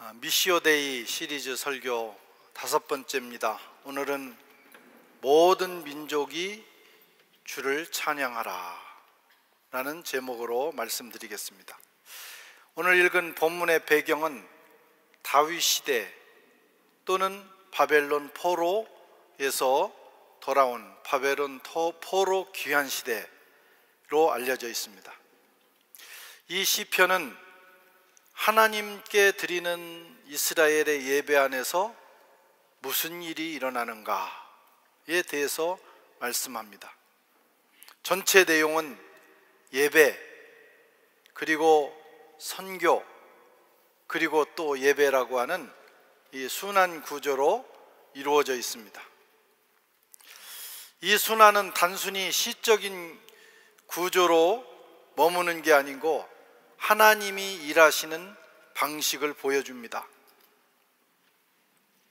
미시오데이 시리즈 설교 5번째입니다. 오늘은 모든 민족이 주를 찬양하라 라는 제목으로 말씀드리겠습니다. 오늘 읽은 본문의 배경은 다윗 시대 또는 바벨론 포로에서 돌아온 바벨론 포로 귀환 시대로 알려져 있습니다. 이 시편은 하나님께 드리는 이스라엘의 예배 안에서 무슨 일이 일어나는가에 대해서 말씀합니다. 전체 내용은 예배, 그리고 선교, 그리고 또 예배라고 하는 이 순환 구조로 이루어져 있습니다. 이 순환은 단순히 시적인 구조로 머무는 게 아니고 하나님이 일하시는 방식을 보여줍니다.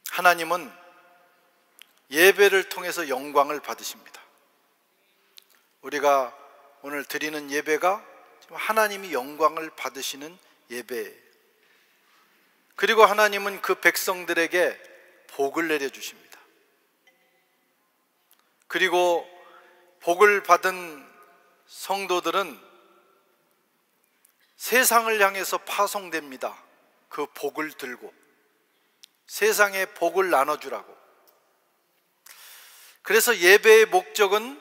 하나님은 예배를 통해서 영광을 받으십니다. 우리가 오늘 드리는 예배가 하나님이 영광을 받으시는 예배예요. 그리고 하나님은 그 백성들에게 복을 내려주십니다. 그리고 복을 받은 성도들은 세상을 향해서 파송됩니다. 그 복을 들고 세상에 복을 나눠주라고. 그래서 예배의 목적은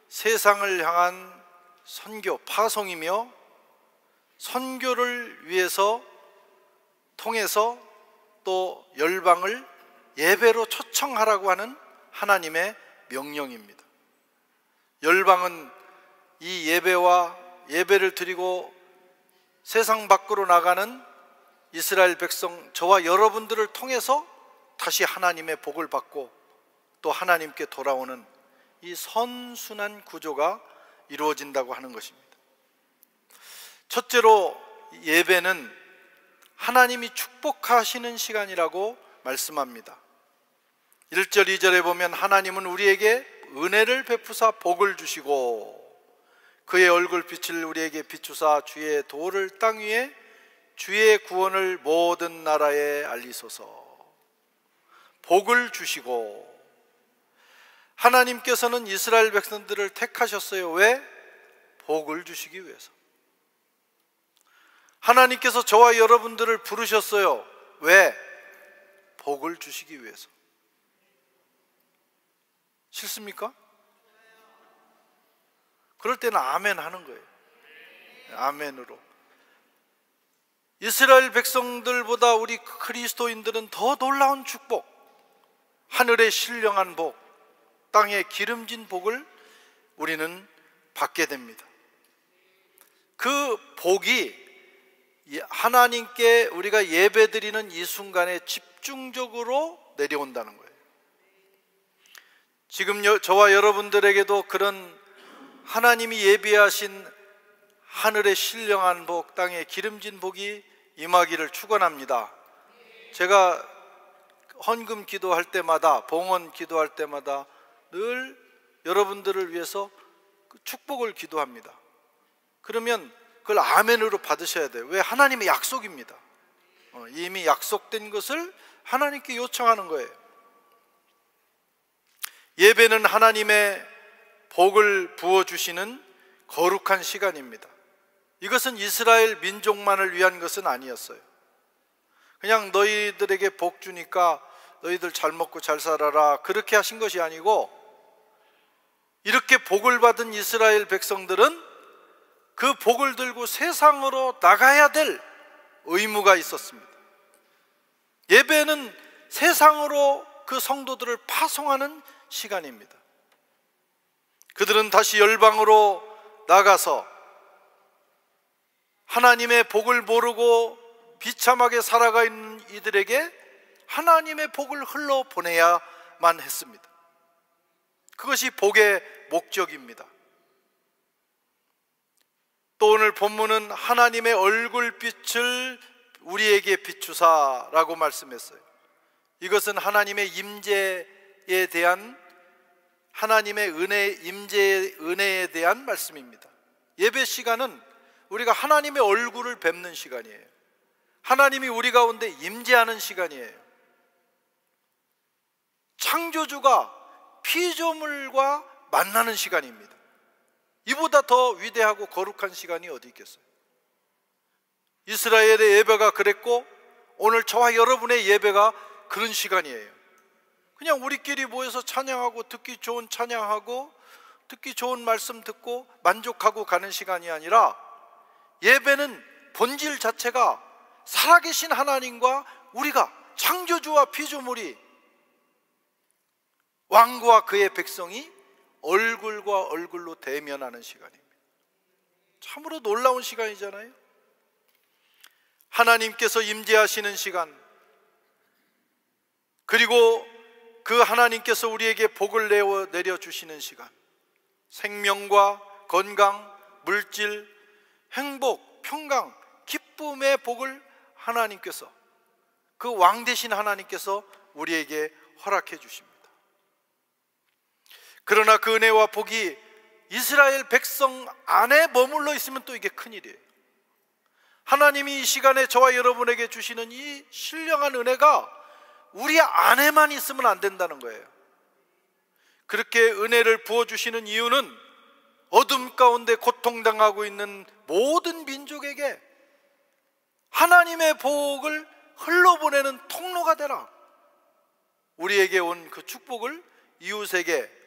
세상을 향한 선교, 파송이며 선교를 위해서 통해서 또 열방을 예배로 초청하라고 하는 하나님의 명령입니다. 열방은 이 예배를 드리고 세상 밖으로 나가는 이스라엘 백성, 저와 여러분들을 통해서 다시 하나님의 복을 받고 또 하나님께 돌아오는 이 선순환 구조가 이루어진다고 하는 것입니다. 첫째로 예배는 하나님이 축복하시는 시간이라고 말씀합니다. 1절, 2절에 보면 하나님은 우리에게 은혜를 베푸사 복을 주시고 그의 얼굴빛을 우리에게 비추사 주의 도를 땅 위에 주의 구원을 모든 나라에 알리소서. 복을 주시고, 하나님께서는 이스라엘 백성들을 택하셨어요. 왜? 복을 주시기 위해서. 하나님께서 저와 여러분들을 부르셨어요. 왜? 복을 주시기 위해서. 싫습니까? 그럴 때는 아멘 하는 거예요. 아멘으로. 이스라엘 백성들보다 우리 그리스도인들은 더 놀라운 축복, 하늘의 신령한 복, 땅에 기름진 복을 우리는 받게 됩니다. 그 복이 하나님께 우리가 예배드리는 이 순간에 집중적으로 내려온다는 거예요. 지금 저와 여러분들에게도 그런 하나님이 예비하신 하늘의 신령한 복, 땅에 기름진 복이 임하기를 축원합니다. 제가 헌금 기도할 때마다, 봉헌 기도할 때마다 늘 여러분들을 위해서 축복을 기도합니다. 그러면 그걸 아멘으로 받으셔야 돼요. 왜? 하나님의 약속입니다. 이미 약속된 것을 하나님께 요청하는 거예요. 예배는 하나님의 복을 부어주시는 거룩한 시간입니다. 이것은 이스라엘 민족만을 위한 것은 아니었어요. 그냥 너희들에게 복 주니까 너희들 잘 먹고 잘 살아라, 그렇게 하신 것이 아니고, 이렇게 복을 받은 이스라엘 백성들은 그 복을 들고 세상으로 나가야 될 의무가 있었습니다. 예배는 세상으로 그 성도들을 파송하는 시간입니다. 그들은 다시 열방으로 나가서 하나님의 복을 모르고 비참하게 살아가 있는 이들에게 하나님의 복을 흘러보내야만 했습니다. 그것이 복의 목적입니다. 또 오늘 본문은 하나님의 얼굴빛을 우리에게 비추사라고 말씀했어요. 이것은 하나님의 임재에 대한, 하나님의 임재의 은혜에 대한 말씀입니다. 예배 시간은 우리가 하나님의 얼굴을 뵙는 시간이에요. 하나님이 우리 가운데 임재하는 시간이에요. 창조주가 피조물과 만나는 시간입니다. 이보다 더 위대하고 거룩한 시간이 어디 있겠어요? 이스라엘의 예배가 그랬고 오늘 저와 여러분의 예배가 그런 시간이에요. 그냥 우리끼리 모여서 찬양하고 듣기 좋은 찬양하고 듣기 좋은 말씀 듣고 만족하고 가는 시간이 아니라 예배는 본질 자체가 살아계신 하나님과 우리가 창조주와 피조물이 왕과 그의 백성이 얼굴과 얼굴로 대면하는 시간입니다. 참으로 놀라운 시간이잖아요. 하나님께서 임재하시는 시간, 그리고 그 하나님께서 우리에게 복을 내려주시는 시간, 생명과 건강, 물질, 행복, 평강, 기쁨의 복을 하나님께서, 그 왕 되신 하나님께서 우리에게 허락해 주십니다. 그러나 그 은혜와 복이 이스라엘 백성 안에 머물러 있으면 또 이게 큰일이에요. 하나님이 이 시간에 저와 여러분에게 주시는 이 신령한 은혜가 우리 안에만 있으면 안 된다는 거예요. 그렇게 은혜를 부어주시는 이유는 어둠 가운데 고통당하고 있는 모든 민족에게 하나님의 복을 흘러보내는 통로가 되라. 우리에게 온 그 축복을 이웃에게,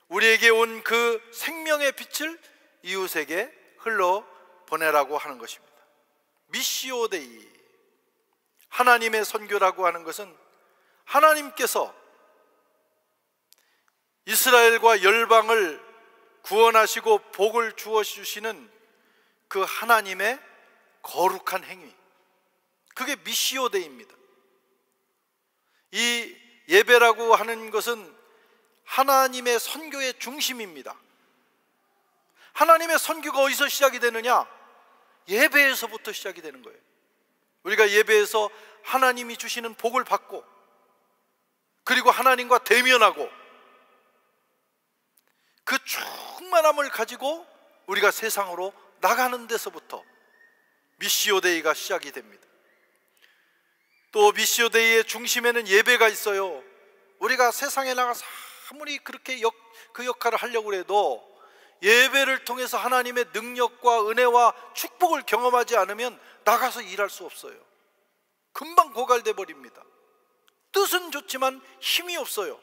우리에게 온 그 생명의 빛을 이웃에게 흘러보내라고 하는 것입니다. 미시오 데이, 하나님의 선교라고 하는 것은 하나님께서 이스라엘과 열방을 구원하시고 복을 주어 주시는 그 하나님의 거룩한 행위, 그게 미시오 데이입니다. 이 예배라고 하는 것은 하나님의 선교의 중심입니다. 하나님의 선교가 어디서 시작이 되느냐? 예배에서부터 시작이 되는 거예요. 우리가 예배에서 하나님이 주시는 복을 받고, 그리고 하나님과 대면하고, 그 충만함을 가지고 우리가 세상으로 나가는 데서부터 미시오 데이가 시작이 됩니다. 또 미시오 데이의 중심에는 예배가 있어요. 우리가 세상에 나가서 아무리 그렇게 그 역할을 하려고 해도 예배를 통해서 하나님의 능력과 은혜와 축복을 경험하지 않으면 나가서 일할 수 없어요. 금방 고갈돼 버립니다. 뜻은 좋지만 힘이 없어요.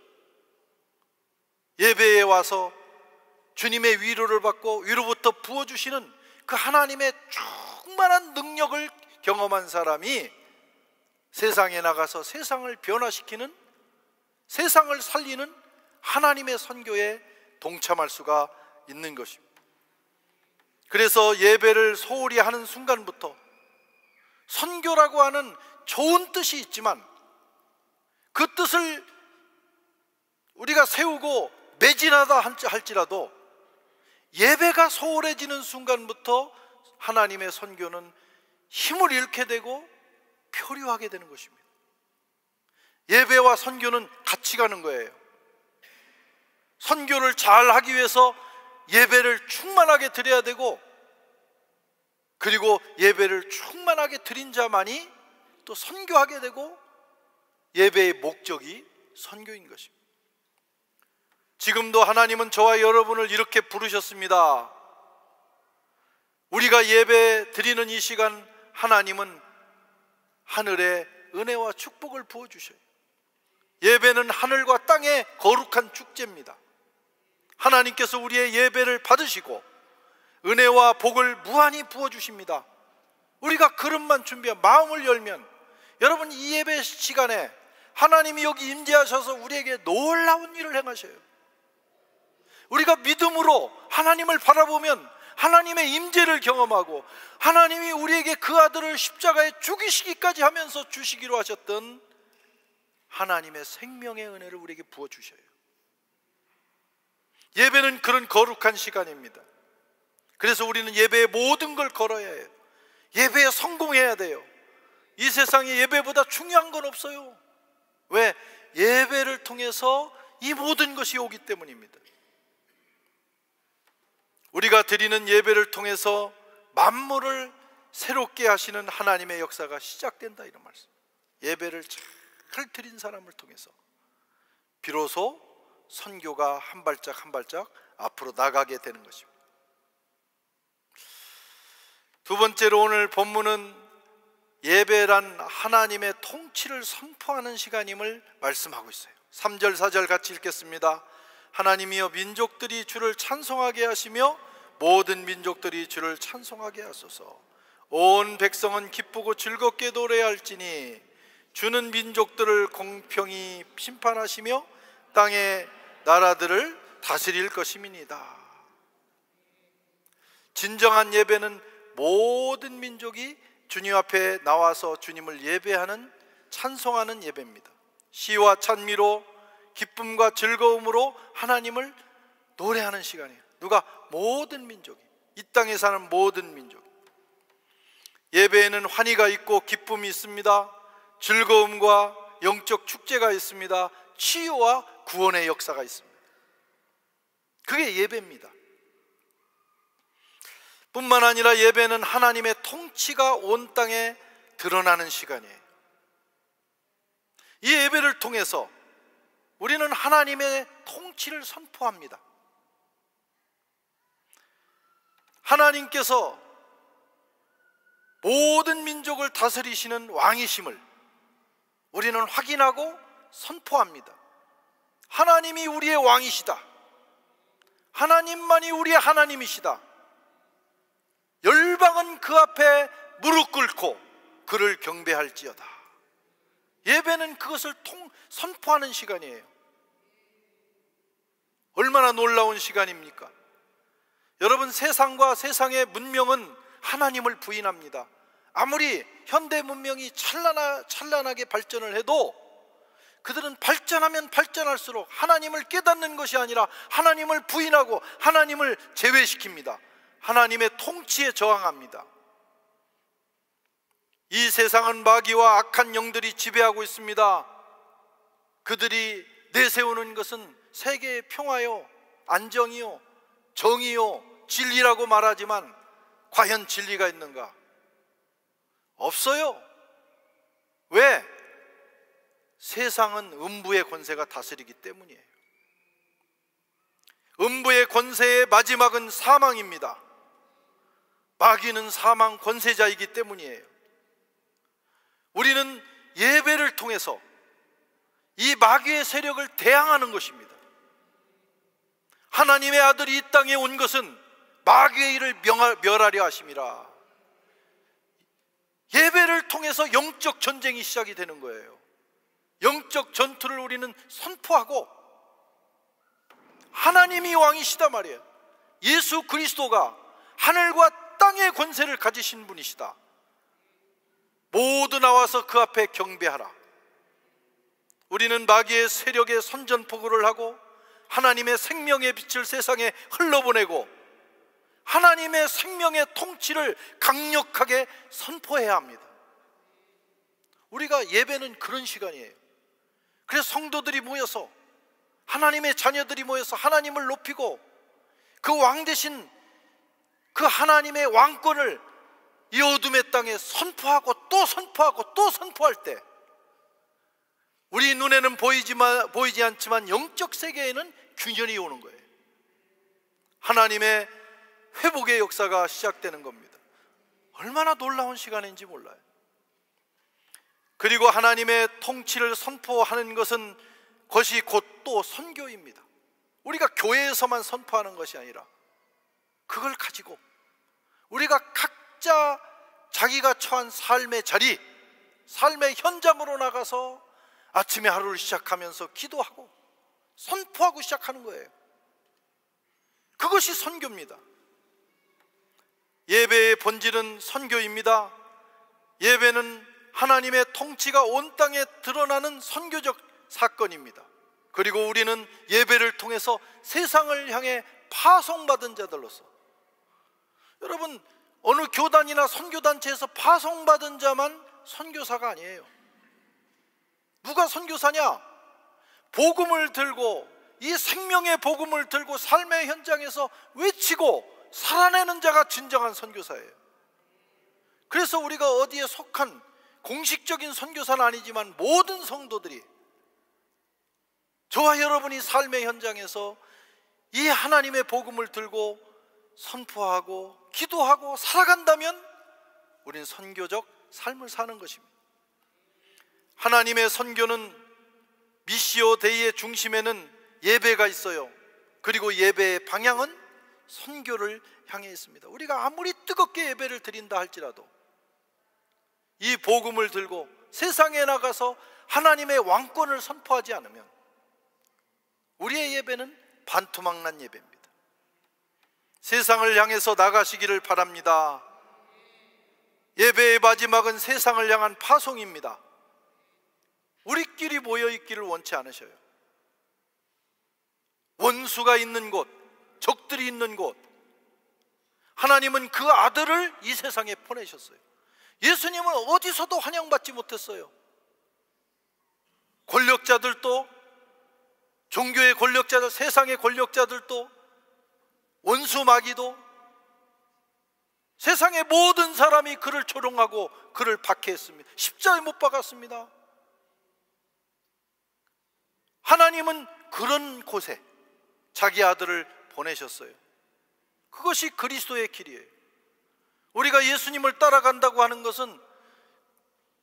예배에 와서 주님의 위로를 받고 위로부터 부어주시는 그 하나님의 충만한 능력을 경험한 사람이 세상에 나가서 세상을 변화시키는, 세상을 살리는 하나님의 선교에 동참할 수가 있는 것입니다. 그래서 예배를 소홀히 하는 순간부터 선교라고 하는 좋은 뜻이 있지만 그 뜻을 우리가 세우고 매진하다 할지라도 예배가 소홀해지는 순간부터 하나님의 선교는 힘을 잃게 되고 표류하게 되는 것입니다. 예배와 선교는 같이 가는 거예요. 선교를 잘 하기 위해서 예배를 충만하게 드려야 되고, 그리고 예배를 충만하게 드린 자만이 또 선교하게 되고, 예배의 목적이 선교인 것입니다. 지금도 하나님은 저와 여러분을 이렇게 부르셨습니다. 우리가 예배 드리는 이 시간 하나님은 하늘에 은혜와 축복을 부어주셔요. 예배는 하늘과 땅의 거룩한 축제입니다. 하나님께서 우리의 예배를 받으시고 은혜와 복을 무한히 부어주십니다. 우리가 그릇만 준비하면, 마음을 열면, 여러분 이 예배 시간에 하나님이 여기 임재하셔서 우리에게 놀라운 일을 행하셔요. 우리가 믿음으로 하나님을 바라보면 하나님의 임재를 경험하고 하나님이 우리에게 그 아들을 십자가에 죽이시기까지 하면서 주시기로 하셨던 하나님의 생명의 은혜를 우리에게 부어주셔요. 예배는 그런 거룩한 시간입니다. 그래서 우리는 예배의 모든 걸 걸어야 해요. 예배에 성공해야 돼요. 이 세상에 예배보다 중요한 건 없어요. 왜? 예배를 통해서 이 모든 것이 오기 때문입니다. 우리가 드리는 예배를 통해서 만물을 새롭게 하시는 하나님의 역사가 시작된다, 이런 말씀. 예배를 잘 드린 사람을 통해서 비로소 선교가 한 발짝 한 발짝 앞으로 나가게 되는 것입니다. 두 번째로 오늘 본문은 예배란 하나님의 통치를 선포하는 시간임을 말씀하고 있어요. 3절 4절 같이 읽겠습니다. 하나님이여 민족들이 주를 찬송하게 하시며 모든 민족들이 주를 찬송하게 하소서. 온 백성은 기쁘고 즐겁게 노래할지니 주는 민족들을 공평히 심판하시며 땅의 나라들을 다스릴 것임이니이다. 진정한 예배는 모든 민족이 주님 앞에 나와서 주님을 예배하는, 찬송하는 예배입니다. 시와 찬미로, 기쁨과 즐거움으로 하나님을 노래하는 시간이에요. 누가? 모든 민족이, 이 땅에 사는 모든 민족. 예배에는 환희가 있고 기쁨이 있습니다. 즐거움과 영적 축제가 있습니다. 치유와 구원의 역사가 있습니다. 그게 예배입니다. 뿐만 아니라 예배는 하나님의 통치가 온 땅에 드러나는 시간이에요. 이 예배를 통해서 우리는 하나님의 통치를 선포합니다. 하나님께서 모든 민족을 다스리시는 왕이심을 우리는 확인하고 선포합니다. 하나님이 우리의 왕이시다. 하나님만이 우리의 하나님이시다. 열방은 그 앞에 무릎 꿇고 그를 경배할지어다. 예배는 그것을 선포하는 시간이에요. 얼마나 놀라운 시간입니까? 여러분, 세상과 세상의 문명은 하나님을 부인합니다. 아무리 현대 문명이 찬란하게 발전을 해도 그들은 발전하면 발전할수록 하나님을 깨닫는 것이 아니라 하나님을 부인하고 하나님을 제외시킵니다. 하나님의 통치에 저항합니다. 이 세상은 마귀와 악한 영들이 지배하고 있습니다. 그들이 내세우는 것은 세계의 평화요, 안정이요, 정의요, 진리라고 말하지만 과연 진리가 있는가? 없어요. 왜? 세상은 음부의 권세가 다스리기 때문이에요. 음부의 권세의 마지막은 사망입니다. 마귀는 사망 권세자이기 때문이에요. 우리는 예배를 통해서 이 마귀의 세력을 대항하는 것입니다. 하나님의 아들이 이 땅에 온 것은 마귀의 일을 멸하려 하심이라. 예배를 통해서 영적 전쟁이 시작이 되는 거예요. 영적 전투를 우리는 선포하고 하나님이 왕이시다 말이에요. 예수 그리스도가 하늘과 땅의 권세를 가지신 분이시다. 모두 나와서 그 앞에 경배하라. 우리는 마귀의 세력에 선전포고를 하고 하나님의 생명의 빛을 세상에 흘러보내고 하나님의 생명의 통치를 강력하게 선포해야 합니다. 우리가 예배는 그런 시간이에요. 그래서 성도들이 모여서, 하나님의 자녀들이 모여서 하나님을 높이고 그 왕 대신 그 하나님의 왕권을 이 어둠의 땅에 선포하고 또 선포하고 또 선포할 때 우리 눈에는 보이지 않지만 영적 세계에는 균열이 오는 거예요. 하나님의 회복의 역사가 시작되는 겁니다. 얼마나 놀라운 시간인지 몰라요. 그리고 하나님의 통치를 선포하는 것은 그것이 곧 또 선교입니다. 우리가 교회에서만 선포하는 것이 아니라 그걸 가지고 우리가 각자 자기가 처한 삶의 자리, 삶의 현장으로 나가서 아침에 하루를 시작하면서 기도하고 선포하고 시작하는 거예요. 그것이 선교입니다. 예배의 본질은 선교입니다. 예배는 하나님의 통치가 온 땅에 드러나는 선교적 사건입니다. 그리고 우리는 예배를 통해서 세상을 향해 파송받은 자들로서, 여러분, 어느 교단이나 선교단체에서 파송받은 자만 선교사가 아니에요. 누가 선교사냐? 복음을 들고, 이 생명의 복음을 들고 삶의 현장에서 외치고 살아내는 자가 진정한 선교사예요. 그래서 우리가 어디에 속한 공식적인 선교사는 아니지만 모든 성도들이, 저와 여러분이 삶의 현장에서 이 하나님의 복음을 들고 선포하고 기도하고 살아간다면 우리는 선교적 삶을 사는 것입니다. 하나님의 선교는 미시오 데이의 중심에는 예배가 있어요. 그리고 예배의 방향은 선교를 향해 있습니다. 우리가 아무리 뜨겁게 예배를 드린다 할지라도 이 복음을 들고 세상에 나가서 하나님의 왕권을 선포하지 않으면 우리의 예배는 반토막난 예배입니다. 세상을 향해서 나가시기를 바랍니다. 예배의 마지막은 세상을 향한 파송입니다. 우리끼리 모여있기를 원치 않으셔요. 원수가 있는 곳, 적들이 있는 곳, 하나님은 그 아들을 이 세상에 보내셨어요. 예수님은 어디서도 환영받지 못했어요. 권력자들도, 종교의 권력자들, 세상의 권력자들도, 원수 마귀도, 세상의 모든 사람이 그를 조롱하고 그를 박해했습니다. 십자가에 못 박았습니다. 하나님은 그런 곳에 자기 아들을 보내셨어요. 그것이 그리스도의 길이에요. 우리가 예수님을 따라간다고 하는 것은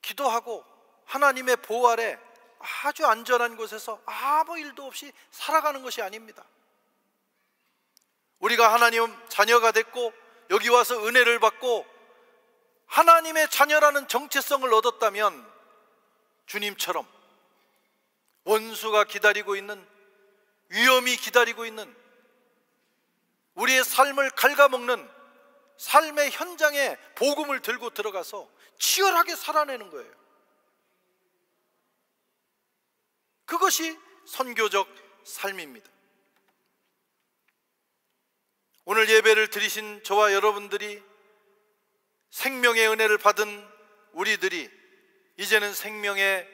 기도하고 하나님의 보호 아래 아주 안전한 곳에서 아무 일도 없이 살아가는 것이 아닙니다. 우리가 하나님 자녀가 됐고 여기 와서 은혜를 받고 하나님의 자녀라는 정체성을 얻었다면 주님처럼 원수가 기다리고 있는, 위험이 기다리고 있는, 우리의 삶을 갉아먹는 삶의 현장에 복음을 들고 들어가서 치열하게 살아내는 거예요. 그것이 선교적 삶입니다. 오늘 예배를 드리신 저와 여러분들이 생명의 은혜를 받은 우리들이 이제는 생명의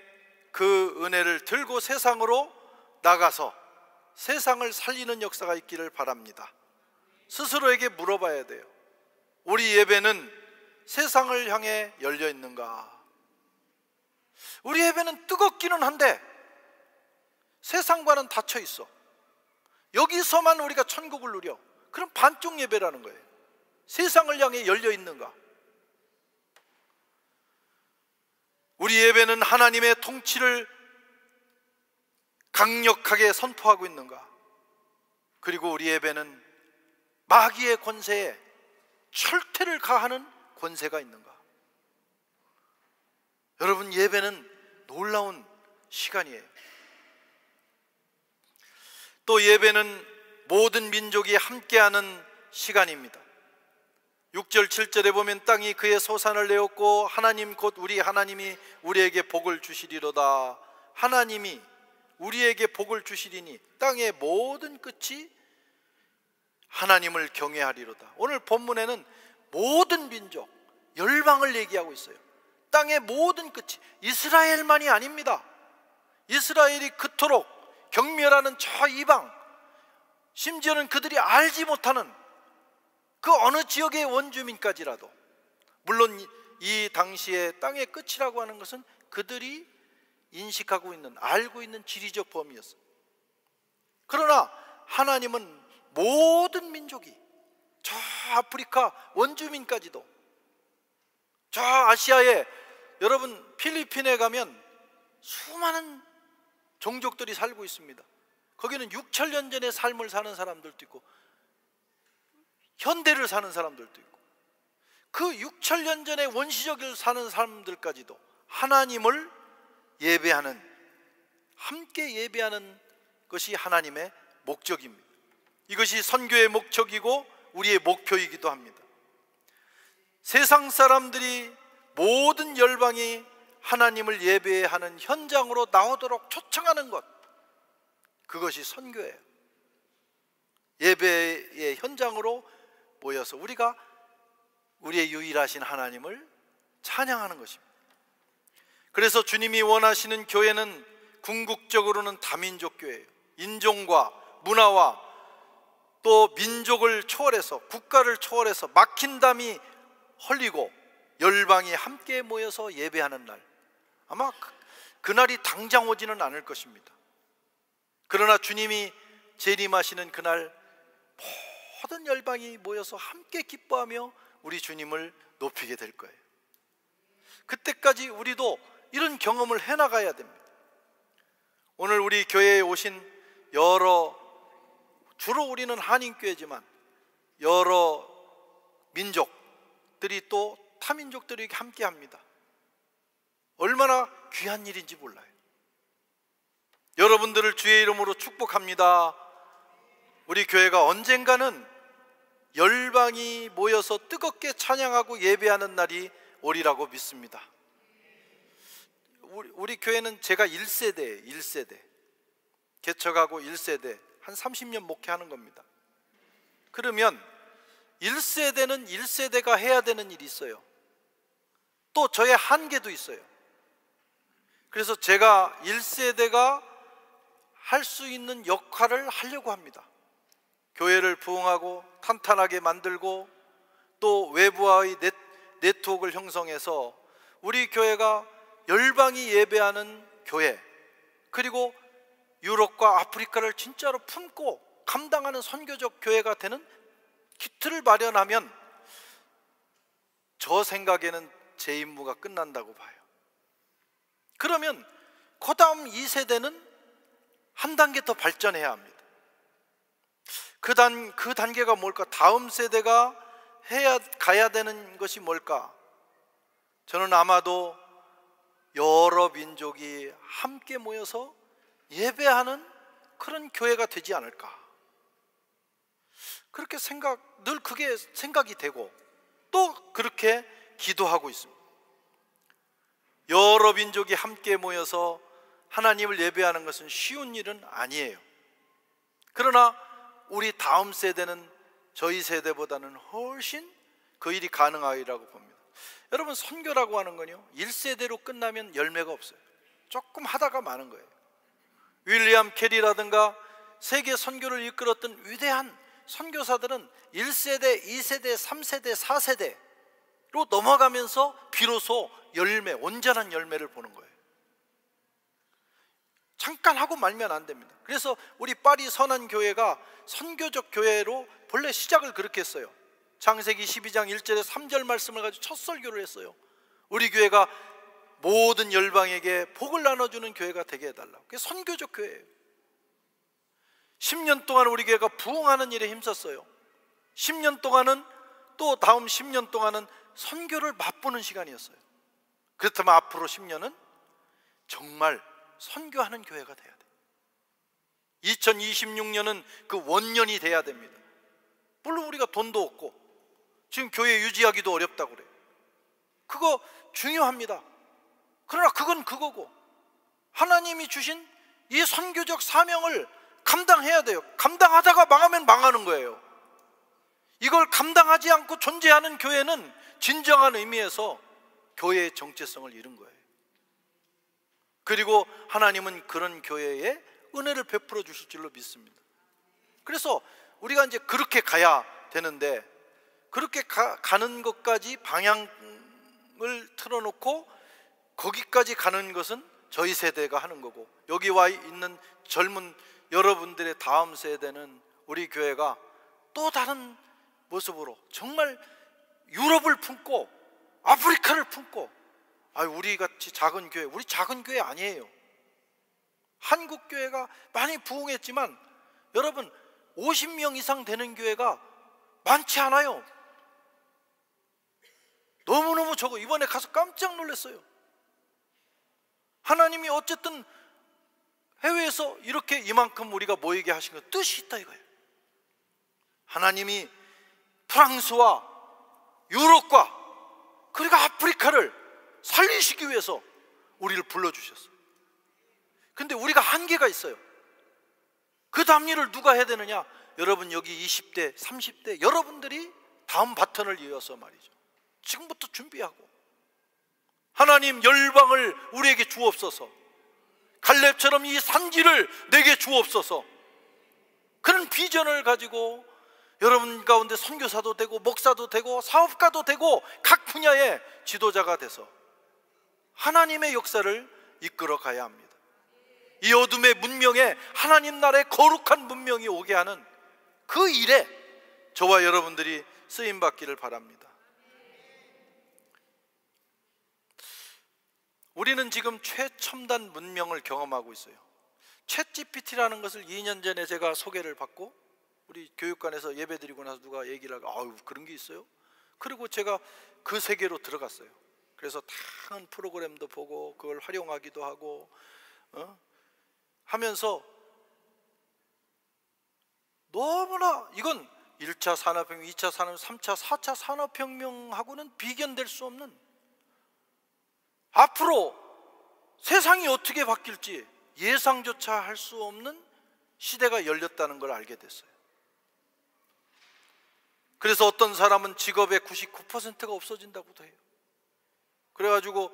그 은혜를 들고 세상으로 나가서 세상을 살리는 역사가 있기를 바랍니다. 스스로에게 물어봐야 돼요. 우리 예배는 세상을 향해 열려 있는가? 우리 예배는 뜨겁기는 한데 세상과는 닫혀 있어. 여기서만 우리가 천국을 누려. 그럼 반쪽 예배라는 거예요. 세상을 향해 열려 있는가? 우리 예배는 하나님의 통치를 강력하게 선포하고 있는가? 그리고 우리 예배는 마귀의 권세에 철퇴를 가하는 권세가 있는가? 여러분, 예배는 놀라운 시간이에요. 또 예배는 모든 민족이 함께하는 시간입니다. 6절 7절에 보면 땅이 그의 소산을 내었고 하나님 곧 우리 하나님이 우리에게 복을 주시리로다. 하나님이 우리에게 복을 주시리니 땅의 모든 끝이 하나님을 경외하리로다. 오늘 본문에는 모든 민족, 열방을 얘기하고 있어요. 땅의 모든 끝이, 이스라엘만이 아닙니다. 이스라엘이 그토록 경멸하는 저 이방, 심지어는 그들이 알지 못하는 그 어느 지역의 원주민까지라도, 물론 이 당시에 땅의 끝이라고 하는 것은 그들이 인식하고 있는, 알고 있는 지리적 범위였어요. 그러나 하나님은 모든 민족이, 저 아프리카 원주민까지도, 저 아시아에, 여러분 필리핀에 가면 수많은 종족들이 살고 있습니다. 거기는 6,000년 전의 삶을 사는 사람들도 있고 현대를 사는 사람들도 있고, 그 6,000년 전에 원시적을 사는 사람들까지도 하나님을 예배하는, 함께 예배하는 것이 하나님의 목적입니다. 이것이 선교의 목적이고 우리의 목표이기도 합니다. 세상 사람들이, 모든 열방이 하나님을 예배하는 현장으로 나오도록 초청하는 것, 그것이 선교예요. 예배의 현장으로 모여서 우리가 우리의 유일하신 하나님을 찬양하는 것입니다. 그래서 주님이 원하시는 교회는 궁극적으로는 다민족 교회예요. 인종과 문화와 또 민족을 초월해서, 국가를 초월해서 막힌 담이 헐리고 열방이 함께 모여서 예배하는 날, 아마 그날이 당장 오지는 않을 것입니다. 그러나 주님이 재림하시는 그날 모든 열방이 모여서 함께 기뻐하며 우리 주님을 높이게 될 거예요. 그때까지 우리도 이런 경험을 해나가야 됩니다. 오늘 우리 교회에 오신 주로 우리는 한인교회지만 여러 민족들이 또 타민족들이 함께 합니다. 얼마나 귀한 일인지 몰라요. 여러분들을 주의 이름으로 축복합니다. 우리 교회가 언젠가는 열방이 모여서 뜨겁게 찬양하고 예배하는 날이 오리라고 믿습니다. 우리 교회는 제가 1세대예요. 1세대 개척하고 1세대 한 30년 목회하는 겁니다. 그러면 1세대는 1세대가 해야 되는 일이 있어요. 또 저의 한계도 있어요. 그래서 제가 1세대가 할 수 있는 역할을 하려고 합니다. 교회를 부흥하고 탄탄하게 만들고 또 외부와의 네트워크를 형성해서 우리 교회가 열방이 예배하는 교회, 그리고 유럽과 아프리카를 진짜로 품고 감당하는 선교적 교회가 되는 기틀을 마련하면 저 생각에는 제 임무가 끝난다고 봐요. 그러면 그 다음 2세대는 한 단계 더 발전해야 합니다. 그 단계가 뭘까? 다음 세대가 가야 되는 것이 뭘까? 저는 아마도 여러 민족이 함께 모여서 예배하는 그런 교회가 되지 않을까, 그렇게 늘 그게 생각이 되고 또 그렇게 기도하고 있습니다. 여러 민족이 함께 모여서 하나님을 예배하는 것은 쉬운 일은 아니에요. 그러나 우리 다음 세대는 저희 세대보다는 훨씬 그 일이 가능하리라고 봅니다. 여러분, 선교라고 하는 건요, 1세대로 끝나면 열매가 없어요. 조금 하다가 마는 거예요. 윌리엄 캐리라든가 세계 선교를 이끌었던 위대한 선교사들은 1세대, 2세대, 3세대, 4세대로 넘어가면서 비로소 온전한 열매를 보는 거예요. 잠깐 하고 말면 안 됩니다. 그래서 우리 파리 선한교회가 선교적 교회로 본래 시작을 그렇게 했어요. 창세기 12장 1절에 3절 말씀을 가지고 첫 설교를 했어요. 우리 교회가 모든 열방에게 복을 나눠주는 교회가 되게 해달라고. 그게 선교적 교회예요. 10년 동안 우리 교회가 부흥하는 일에 힘썼어요. 10년 동안은, 또 다음 10년 동안은 선교를 맛보는 시간이었어요. 그렇다면 앞으로 10년은 정말 선교하는 교회가 돼야 돼요. 2026년은 그 원년이 돼야 됩니다. 물론 우리가 돈도 없고 지금 교회 유지하기도 어렵다고 그래요. 그거 중요합니다. 그러나 그건 그거고, 하나님이 주신 이 선교적 사명을 감당해야 돼요. 감당하다가 망하면 망하는 거예요. 이걸 감당하지 않고 존재하는 교회는 진정한 의미에서 교회의 정체성을 잃은 거예요. 그리고 하나님은 그런 교회에 은혜를 베풀어 주실 줄로 믿습니다. 그래서 우리가 이제 그렇게 가야 되는데, 그렇게 가는 것까지 방향을 틀어놓고 거기까지 가는 것은 저희 세대가 하는 거고, 여기 와 있는 젊은 여러분들의 다음 세대는 우리 교회가 또 다른 모습으로 정말 유럽을 품고 아프리카를 품고, 우리 같이 작은 교회, 우리 작은 교회 아니에요. 한국 교회가 많이 부흥했지만 여러분, 50명 이상 되는 교회가 많지 않아요. 너무너무 적어. 이번에 가서 깜짝 놀랐어요. 하나님이 어쨌든 해외에서 이렇게 이만큼 우리가 모이게 하신 건 뜻이 있다 이거예요. 하나님이 프랑스와 유럽과 그리고 아프리카를 살리시기 위해서 우리를 불러주셨어요. 근데 우리가 한계가 있어요. 그 다음 일을 누가 해야 되느냐? 여러분, 여기 20대, 30대 여러분들이 다음 바턴을 이어서 말이죠, 지금부터 준비하고, 하나님 열방을 우리에게 주옵소서, 갈렙처럼 이 산지를 내게 주옵소서, 그런 비전을 가지고 여러분 가운데 선교사도 되고 목사도 되고 사업가도 되고 각 분야의 지도자가 돼서 하나님의 역사를 이끌어 가야 합니다. 이 어둠의 문명에 하나님 나라의 거룩한 문명이 오게 하는 그 일에 저와 여러분들이 쓰임받기를 바랍니다. 우리는 지금 최첨단 문명을 경험하고 있어요. 챗GPT라는 것을 2년 전에 제가 소개를 받고 우리 교육관에서 예배드리고 나서 누가 얘기를 하고 아유 그런 게 있어요? 그리고 제가 그 세계로 들어갔어요. 그래서 다양한 프로그램도 보고 그걸 활용하기도 하고 하면서 너무나 이건 1차 산업혁명, 2차 산업, 3차, 4차 산업혁명하고는 비견될 수 없는, 앞으로 세상이 어떻게 바뀔지 예상조차 할 수 없는 시대가 열렸다는 걸 알게 됐어요. 그래서 어떤 사람은 직업의 99%가 없어진다고도 해요. 그래가지고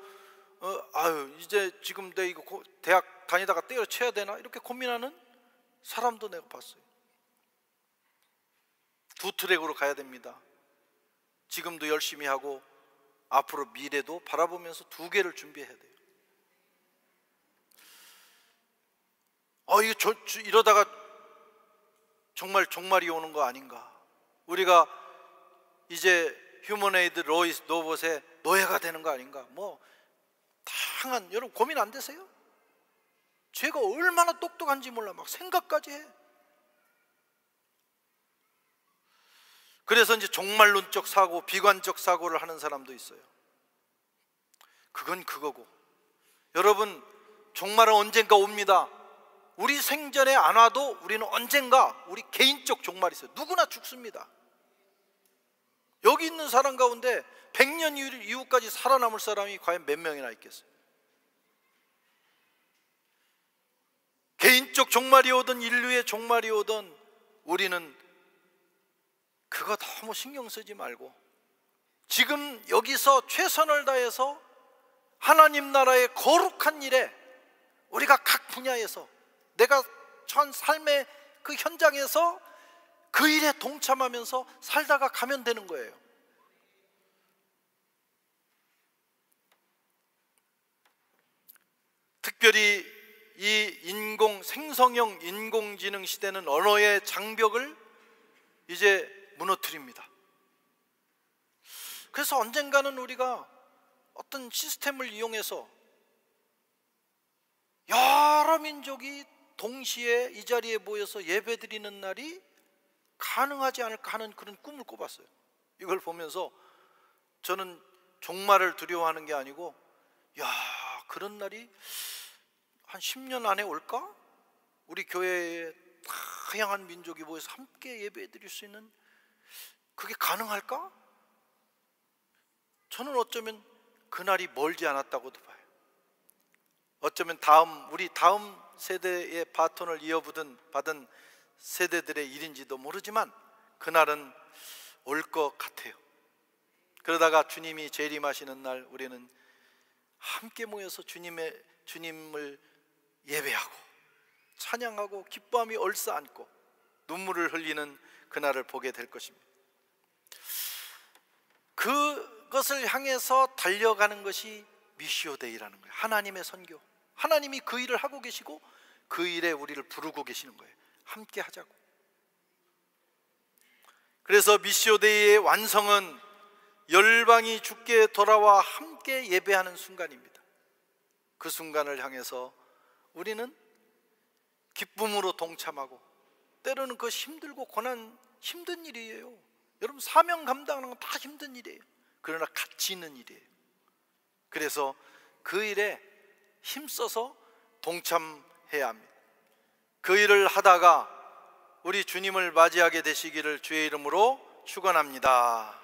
아유 이제 지금 내 이거 대학 다니다가 때려쳐야 되나 이렇게 고민하는 사람도 내가 봤어요. 두 트랙으로 가야 됩니다. 지금도 열심히 하고 앞으로 미래도 바라보면서 두 개를 준비해야 돼요. 이거 이러다가 정말 종말이 오는 거 아닌가. 우리가 이제 휴머네이드 로봇의 노예가 되는 거 아닌가. 뭐 다양한, 여러분 고민 안 되세요? 제가 얼마나 똑똑한지 몰라 막 생각까지 해. 그래서 이제 종말론적 사고, 비관적 사고를 하는 사람도 있어요. 그건 그거고, 여러분 종말은 언젠가 옵니다. 우리 생전에 안 와도 우리는 언젠가 우리 개인적 종말이 있어요. 누구나 죽습니다. 여기 있는 사람 가운데 100년 이후까지 살아남을 사람이 과연 몇 명이나 있겠어요? 개인적 종말이 오든 인류의 종말이 오든 우리는 그거 너무 신경 쓰지 말고 지금 여기서 최선을 다해서 하나님 나라의 거룩한 일에 우리가 각 분야에서 내가 전 삶의 그 현장에서 그 일에 동참하면서 살다가 가면 되는 거예요. 특별히 이 생성형 인공지능 시대는 언어의 장벽을 이제 무너뜨립니다. 그래서 언젠가는 우리가 어떤 시스템을 이용해서 여러 민족이 동시에 이 자리에 모여서 예배드리는 날이 가능하지 않을까 하는 그런 꿈을 꿔봤어요. 이걸 보면서 저는 종말을 두려워하는 게 아니고, 야, 그런 날이 한 10년 안에 올까? 우리 교회에 다양한 민족이 모여서 함께 예배드릴 수 있는, 그게 가능할까? 저는 어쩌면 그날이 멀지 않았다고도 봐요. 어쩌면 우리 다음 세대의 바톤을 받은 세대들의 일인지도 모르지만 그날은 올 것 같아요. 그러다가 주님이 재림하시는 날 우리는 함께 모여서 주님을 예배하고 찬양하고 기뻐함이 얼싸안고 눈물을 흘리는 그날을 보게 될 것입니다. 그것을 향해서 달려가는 것이 미시오 데이라는 거예요. 하나님의 선교. 하나님이 그 일을 하고 계시고 그 일에 우리를 부르고 계시는 거예요. 함께 하자고. 그래서 미시오 데이의 완성은 열방이 주께 돌아와 함께 예배하는 순간입니다. 그 순간을 향해서 우리는 기쁨으로 동참하고, 때로는 그 힘들고 힘든 일이에요. 여러분 사명 감당하는 건 다 힘든 일이에요. 그러나 가치 있는 일이에요. 그래서 그 일에 힘써서 동참해야 합니다. 그 일을 하다가 우리 주님을 맞이하게 되시기를 주의 이름으로 축원합니다.